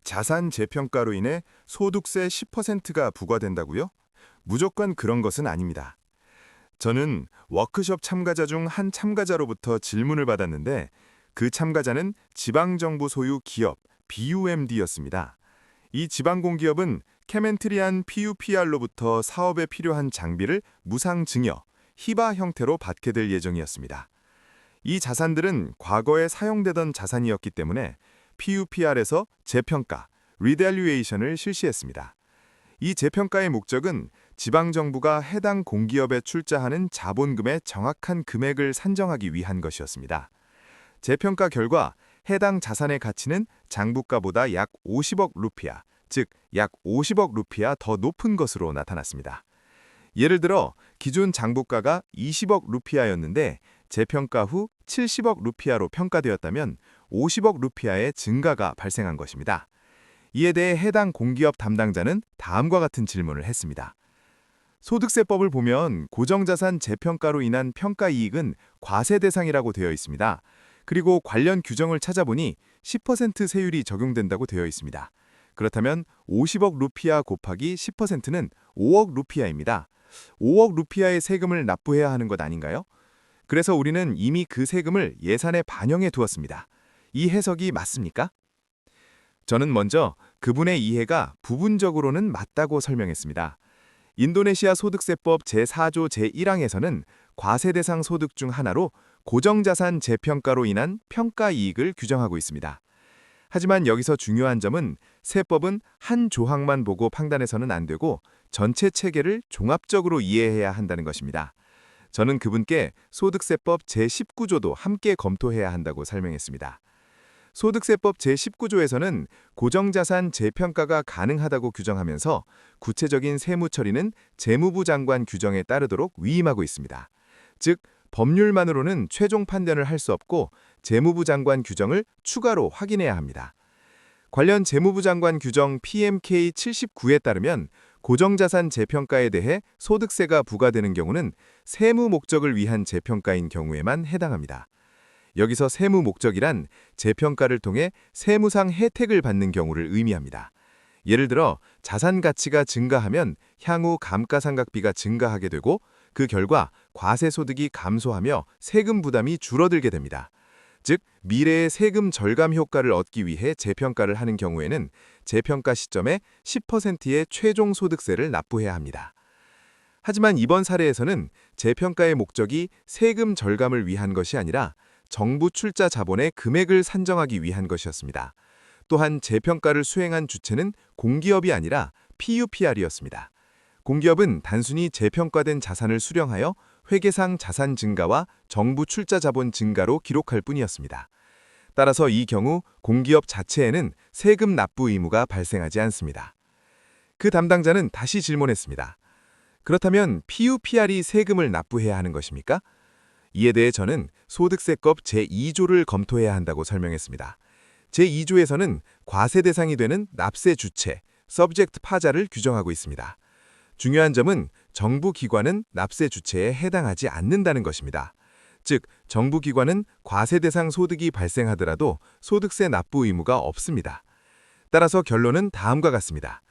자산 재평가로 인해 소득세 10%가 부과된다고요? 무조건 그런 것은 아닙니다. 저는 워크숍 참가자 중 한 참가자로부터 질문을 받았는데 그 참가자는 지방정부 소유 기업 BUMD였습니다. 이 지방공기업은 케멘트리안 PUPR로부터 사업에 필요한 장비를 무상 증여, 희바 형태로 받게 될 예정이었습니다. 이 자산들은 과거에 사용되던 자산이었기 때문에 PUPR에서 재평가, 리밸류에이션을 실시했습니다. 이 재평가의 목적은 지방정부가 해당 공기업에 출자하는 자본금의 정확한 금액을 산정하기 위한 것이었습니다. 재평가 결과 해당 자산의 가치는 장부가보다 약 50억 루피아, 즉 약 50억 루피아 더 높은 것으로 나타났습니다. 예를 들어 기존 장부가가 20억 루피아였는데 재평가 후 70억 루피아로 평가되었다면 50억 루피아의 증가가 발생한 것입니다. 이에 대해 해당 공기업 담당자는 다음과 같은 질문을 했습니다. 소득세법을 보면 고정자산 재평가로 인한 평가이익은 과세 대상이라고 되어 있습니다. 그리고 관련 규정을 찾아보니 10% 세율이 적용된다고 되어 있습니다. 그렇다면 50억 루피아 곱하기 10%는 5억 루피아입니다. 5억 루피아의 세금을 납부해야 하는 것 아닌가요? 그래서 우리는 이미 그 세금을 예산에 반영해 두었습니다. 이 해석이 맞습니까? 저는 먼저 그분의 이해가 부분적으로는 맞다고 설명했습니다. 인도네시아 소득세법 제4조 제1항에서는 과세 대상 소득 중 하나로 고정자산 재평가로 인한 평가이익을 규정하고 있습니다. 하지만 여기서 중요한 점은 세법은 한 조항만 보고 판단해서는 안 되고 전체 체계를 종합적으로 이해해야 한다는 것입니다. 저는 그분께 소득세법 제19조도 함께 검토해야 한다고 설명했습니다. 소득세법 제19조에서는 고정자산 재평가가 가능하다고 규정하면서 구체적인 세무 처리는 재무부 장관 규정에 따르도록 위임하고 있습니다. 즉, 법률만으로는 최종 판단을 할 수 없고 재무부 장관 규정을 추가로 확인해야 합니다. 관련 재무부 장관 규정 PMK 79에 따르면 고정자산 재평가에 대해 소득세가 부과되는 경우는 세무 목적을 위한 재평가인 경우에만 해당합니다. 여기서 세무 목적이란 재평가를 통해 세무상 혜택을 받는 경우를 의미합니다. 예를 들어 자산 가치가 증가하면 향후 감가상각비가 증가하게 되고 그 결과 과세소득이 감소하며 세금 부담이 줄어들게 됩니다. 즉, 미래의 세금 절감 효과를 얻기 위해 재평가를 하는 경우에는 재평가 시점에 10%의 최종 소득세를 납부해야 합니다. 하지만 이번 사례에서는 재평가의 목적이 세금 절감을 위한 것이 아니라 정부 출자 자본의 금액을 산정하기 위한 것이었습니다. 또한 재평가를 수행한 주체는 공기업이 아니라 PUPR이었습니다. 공기업은 단순히 재평가된 자산을 수령하여 회계상 자산 증가와 정부 출자 자본 증가로 기록할 뿐이었습니다. 따라서 이 경우 공기업 자체에는 세금 납부 의무가 발생하지 않습니다. 그 담당자는 다시 질문했습니다. 그렇다면 PUPR이 세금을 납부해야 하는 것입니까? 이에 대해 저는 소득세법 제2조를 검토해야 한다고 설명했습니다. 제2조에서는 과세 대상이 되는 납세 주체, subject 파자를 규정하고 있습니다. 중요한 점은 정부 기관은 납세 주체에 해당하지 않는다는 것입니다. 즉, 정부 기관은 과세 대상 소득이 발생하더라도 소득세 납부 의무가 없습니다. 따라서 결론은 다음과 같습니다.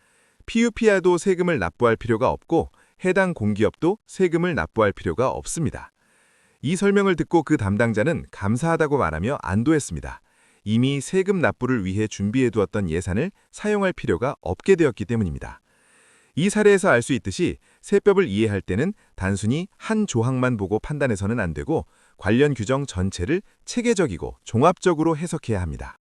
PUPR도 세금을 납부할 필요가 없고 해당 공기업도 세금을 납부할 필요가 없습니다. 이 설명을 듣고 그 담당자는 감사하다고 말하며 안도했습니다. 이미 세금 납부를 위해 준비해두었던 예산을 사용할 필요가 없게 되었기 때문입니다. 이 사례에서 알 수 있듯이 세법을 이해할 때는 단순히 한 조항만 보고 판단해서는 안 되고 관련 규정 전체를 체계적이고 종합적으로 해석해야 합니다.